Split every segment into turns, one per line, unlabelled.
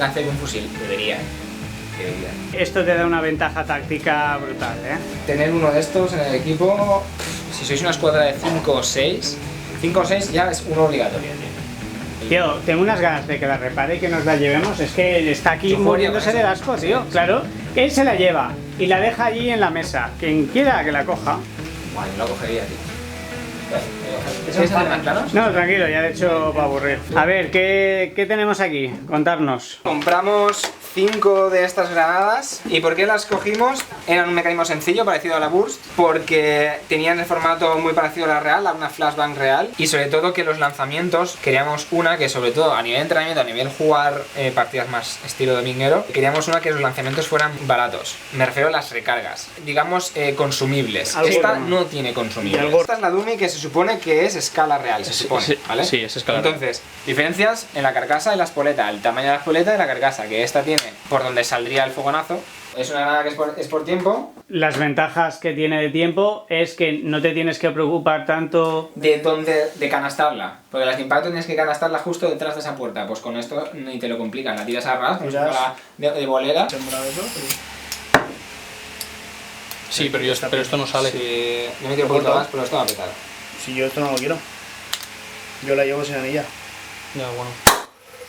lance que un fusil. Debería.
Esto te da una ventaja táctica brutal, ¿eh?
Tener uno de estos en el equipo, si sois una escuadra de 5 o 6 ya es uno obligatorio, tío.
Tío, tengo unas ganas de que la repare y que nos la llevemos. Es que está aquí muriéndose de asco, tío. Claro, él se la lleva y la deja allí en la mesa. Quien quiera que la coja.
Bueno, yo lo cogería, tío. ¿Quieres hacer más planos?
No, tranquilo, ya de hecho va a aburrir. A ver, ¿qué tenemos aquí? Contarnos.
Compramos 5 de estas granadas. ¿Y por qué las cogimos? Eran un mecanismo sencillo, parecido a la Burst, porque tenían el formato muy parecido a la real, a una flashbang real, y sobre todo que los lanzamientos, queríamos una que sobre todo a nivel de entrenamiento, a nivel jugar partidas más estilo dominguero, queríamos una que los lanzamientos fueran baratos. Me refiero a las recargas, digamos consumibles. Esta no tiene consumibles. Esta es la Dummy que se supone que es escala real, se supone, ¿vale?
Sí, es escala real.
Entonces, diferencias en la carcasa y la espoleta, el tamaño de la espoleta y la carcasa, que esta tiene por donde saldría el fogonazo. Es una granada que es por tiempo.
Las ventajas que tiene de tiempo es que no te tienes que preocupar tanto
de canastarla, porque las de impacto tienes que canastarla justo detrás de esa puerta. Pues con esto ni te lo complican, la tiras a ras, como si fuera de bolera.
Sí, pero esto no sale.
Sí, yo me quiero un poquito más, pero esto va a petar.
Si yo esto no lo quiero. Yo la llevo sin anilla.
Ya, bueno.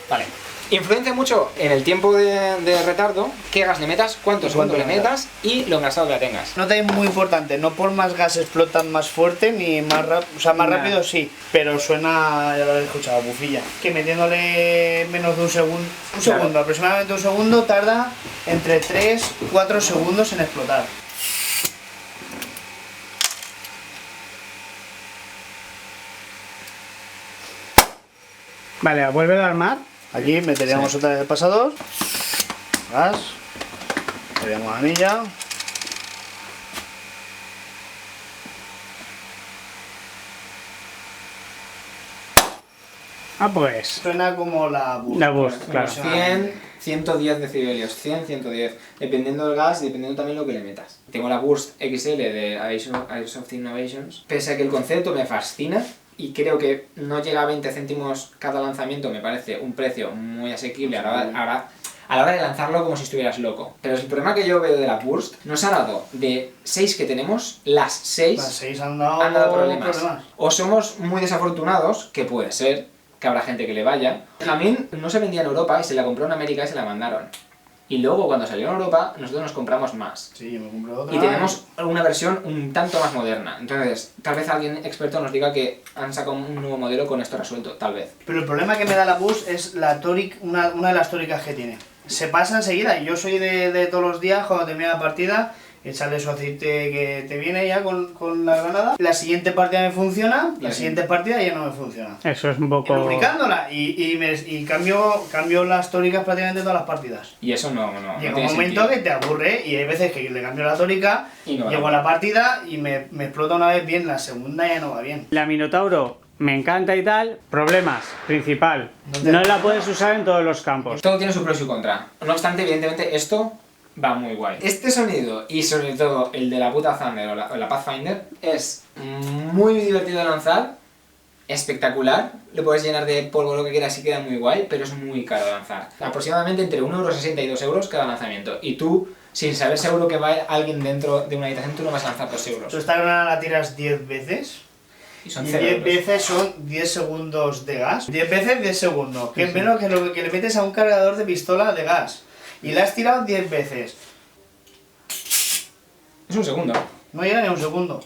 Vale. Influencia mucho en el tiempo de retardo, qué gas le metas, cuántos segundos le metas y lo engrasado que la tengas.
Nota muy importante, no por más gas explotan más fuerte ni más rápido, o sea, más rápido sí, pero suena, ya lo habéis escuchado, bufilla. Que metiéndole menos de un segundo, aproximadamente un segundo, tarda entre 3-4 segundos en explotar.
Vale, vuelve a armar.
Aquí meteríamos otra vez el pasador, gas, meteríamos anilla.
Ah, pues.
Suena como la Burst.
La Burst, claro.
100, 110 decibelios, 100, 110, dependiendo del gas y dependiendo también lo que le metas. Tengo la Burst XL de Airsoft Innovations, pese a que el concepto me fascina y creo que no llega a 20 céntimos cada lanzamiento, me parece un precio muy asequible a la hora de lanzarlo como si estuvieras loco. Pero el problema que yo veo de la Burst, nos ha dado de 6 que tenemos, las 6
han dado
problemas. O somos muy desafortunados, que puede ser, que habrá gente que le vaya. Jamín no se vendía en Europa y se la compró en América y se la mandaron. Y luego cuando salió en Europa, nosotros nos compramos más.
Sí, yo me compré otra.
Y tenemos una versión un tanto más moderna. Entonces, tal vez alguien experto nos diga que han sacado un nuevo modelo con esto resuelto, tal vez.
Pero el problema que me da la Burst es la tórica, una de las tóricas que tiene. Se pasa enseguida. Yo soy de todos los días, cuando termina la partida, echarle su aceite que te viene ya con la granada. La siguiente partida me funciona, la siguiente partida ya no me funciona.
Eso es un poco...
Lubricándola y cambio las tóricas prácticamente todas las partidas.
Y eso no
Llega un momento que te aburre y hay veces que le cambio la tórica, llego a la partida y me explota una vez bien, la segunda ya no va bien.
La Minotauro me encanta y tal, problemas, principal, no la puedes usar en todos los campos.
Todo tiene su pro y su contra. No obstante, evidentemente esto va muy guay. Este sonido y sobre todo el de la puta Thunder o la Pathfinder es muy divertido de lanzar, espectacular, lo puedes llenar de polvo lo que quieras y queda muy guay, pero es muy caro de lanzar. Aproximadamente entre 1,60 € y 2 € cada lanzamiento. Y tú, sin saber seguro que va alguien dentro de una habitación, tú no vas a lanzar 2 euros.
Tú esta granada la tiras 10 veces.
Y son
Y
0
10
euros.
veces son 10 segundos de gas. 10 veces 10 segundos. Que es menos que lo que le metes a un cargador de pistola de gas. Y la has tirado 10 veces.
Es un segundo.
No llega ni a un segundo.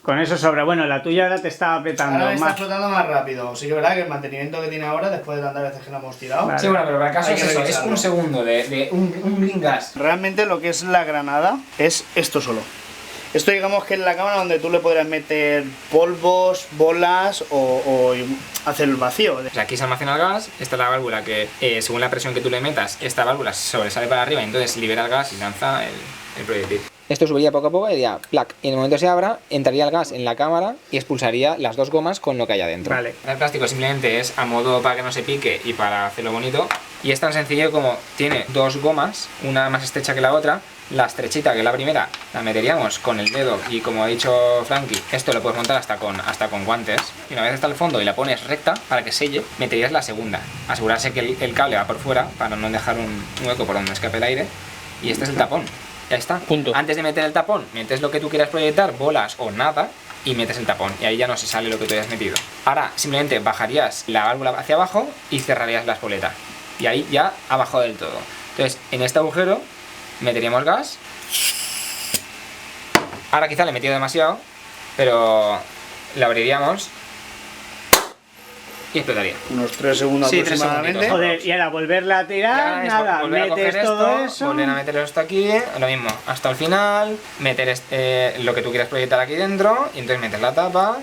Con eso sobra. Bueno, la tuya ahora te está apretando
Ahora me está
más.
explotando más rápido. Sí que es verdad que el mantenimiento que tiene ahora, después de tantas veces que la hemos tirado...
Vale.
Sí, bueno, pero para el caso
Hay
es
que
eso, es
revisarlo.
un segundo de un blink gas.
Realmente lo que es la granada es esto solo. Esto digamos que es la cámara donde tú le podrás meter polvos, bolas o hacer el vacío.
O sea, aquí se almacena el gas, esta es la válvula que, según la presión que tú le metas, esta válvula sobresale para arriba y entonces libera el gas y lanza el proyectil. esto subiría poco a poco y diría plac. Y en el momento que se abra, entraría el gas en la cámara y expulsaría las dos gomas con lo que hay adentro.
Vale.
El plástico simplemente es a modo para que no se pique y para hacerlo bonito. Y es tan sencillo como tiene dos gomas, una más estrecha que la otra. La estrechita, que es la primera, la meteríamos con el dedo y, como ha dicho Frankie, esto lo puedes montar hasta con guantes. Y una vez está al fondo y la pones recta para que selle, meterías la segunda. Asegurarse que el cable va por fuera para no dejar un hueco por donde escape el aire. Y este es el tapón. Ya está.
Punto.
Antes de meter el tapón, metes lo que tú quieras proyectar, bolas o nada, y metes el tapón. Y ahí ya no se sale lo que tú hayas metido. Ahora simplemente bajarías la válvula hacia abajo y cerrarías la espoleta. Y ahí ya ha bajado del todo. Entonces, en este agujero meteríamos gas. Ahora quizá le he metido demasiado, pero lo abriríamos y explotaría.
Unos 3 segundos
Sí, 3
aproximadamente.
segunditos.
Joder, y ahora volverla a tirar,
Ya,
nada,
volver a
metes
coger
todo
esto,
eso.
volver a meter esto aquí, lo mismo, hasta el final, meter lo que tú quieras proyectar aquí dentro, y entonces metes la tapa,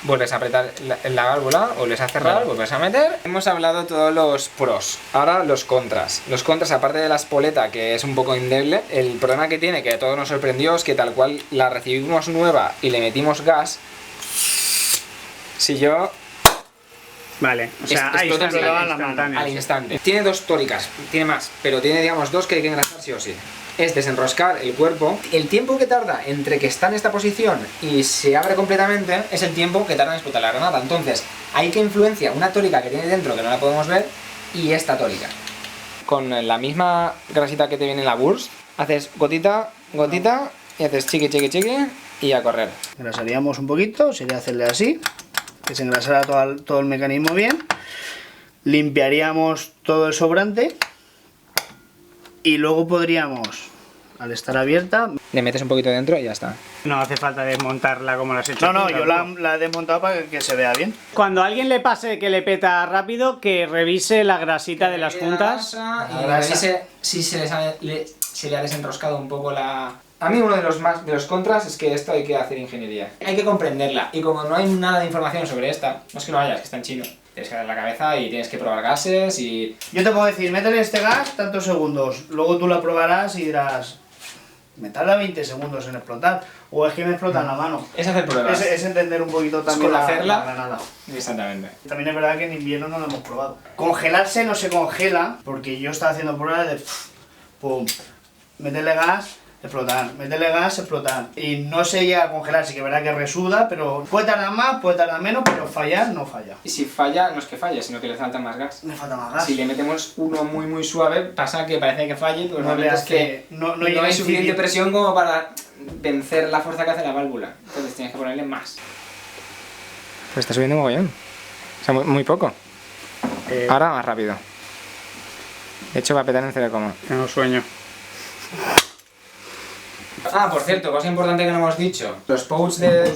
vuelves a apretar la válvula, vuelves a cerrar, vuelves a meter. Hemos hablado todos los pros, ahora los contras. Los contras, aparte de la espoleta, que es un poco endeble, el problema que tiene, que a todos nos sorprendió, es que tal cual la recibimos nueva y le metimos gas, si yo...
Vale, o sea, ahí
explota
está,
enseguida
instantáneo,
al
sí.
instante. Tiene dos tóricas, tiene más, pero tiene, digamos, dos que hay que engrasar sí o sí. Es desenroscar el cuerpo. El tiempo que tarda entre que está en esta posición y se abre completamente es el tiempo que tarda en explotar la granada. Entonces, hay que influencia una tórica que tiene dentro, que no la podemos ver, y esta tórica. Con la misma grasita que te viene en la burst, haces gotita, gotita, y haces chiqui, chiqui, chiqui, y a correr.
Engrasaríamos un poquito, sería hacerle así, que se engrasara todo el mecanismo bien. Limpiaríamos todo el sobrante y luego podríamos, al estar abierta...
Le metes un poquito dentro y ya está.
No hace falta desmontarla como lo has hecho.
No,
tú,
yo la he desmontado para que se vea bien.
Cuando a alguien le pase que le peta rápido, que revise la grasita de las juntas.
Y revise si se le ha desenroscado un poco la... A mí uno de los contras es que esto hay que hacer ingeniería. Hay que comprenderla. Y como no hay nada de información sobre esta, no es que no haya, es que está en chino. Tienes que dar la cabeza y tienes que probar gases y...
Yo te puedo decir, métele este gas tantos segundos, luego tú la probarás y dirás, me tarda 20 segundos en explotar, o es que me explota en la mano.
Es hacer pruebas.
Es entender un poquito también la granada.
Exactamente.
También es verdad que en invierno no lo hemos probado. Congelarse no se congela, porque yo estaba haciendo pruebas de... pum, meterle gas, explotar, meterle gas, explotar. Y no se llega a congelar, sí que es verdad que resuda, pero puede tardar más, puede tardar menos, pero fallar no falla.
Y si falla, no es que falle, sino que le falta más gas.
Me falta más gas.
Si le metemos uno muy muy suave, pasa que parece que falle, pero
No
realmente
le
es que
no
no
llega a
hay suficiente
incidir.
presión como para vencer la fuerza que hace la válvula. Entonces tienes que ponerle más. Pues está subiendo mogollón. O sea, muy poco. Ahora más rápido. De hecho va a petar en 0,
Tengo sueño.
Ah, por cierto, cosa importante que no hemos dicho. Los pouch de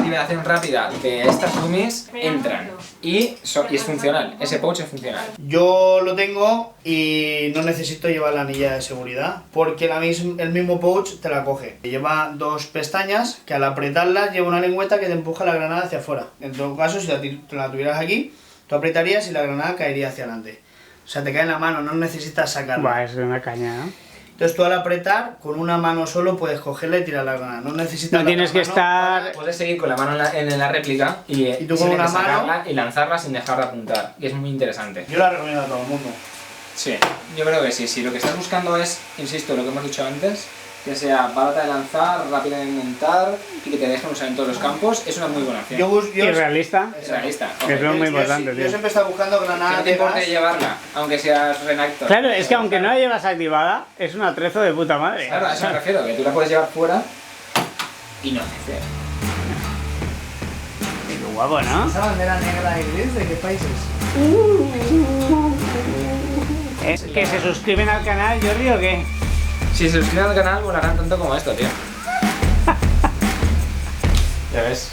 liberación rápida de estas dummies entran y es funcional. Ese pouch es funcional.
Yo lo tengo y no necesito llevar la anilla de seguridad porque el mismo pouch te la coge. Lleva dos pestañas que al apretarlas lleva una lengüeta que te empuja la granada hacia afuera. En todo caso, si la tuvieras aquí, tú apretarías y la granada caería hacia adelante. O sea, te cae en la mano, no necesitas sacarla.
Buah, es una caña, ¿no?
Entonces tú al apretar, con una mano solo puedes cogerla y tirar la granada. No necesitas
No
la
tienes
otra
que
mano
estar...
Puedes seguir con la mano en la réplica y
tú con una mano-
sacarla y lanzarla sin dejar de apuntar. Y es muy interesante.
Yo la recomiendo a todo el mundo.
Sí, yo creo que sí. Si lo que estás buscando es, insisto, lo que hemos dicho antes, que sea barata de lanzar, rápida de montar y que te dejen usar en todos los campos, es una muy buena opción.
Yo
¿Y realista?
Es realista.
Eso es muy importante,
yo
tío.
siempre he estado buscando
Que
granadas
no te
de
importe
gas.
llevarla, aunque seas renactor.
Claro, es que aunque no la llevas activada, es un atrezo de puta madre.
Claro, a eso me refiero, que tú la puedes llevar fuera y no hace feo.
Qué guapo, ¿no?
¿Esa bandera negra y gris de qué países?
¿Que se suscriben al canal, Jordi, o qué?
Si se suscriben al canal, volarán tanto como esto, tío. Ya ves.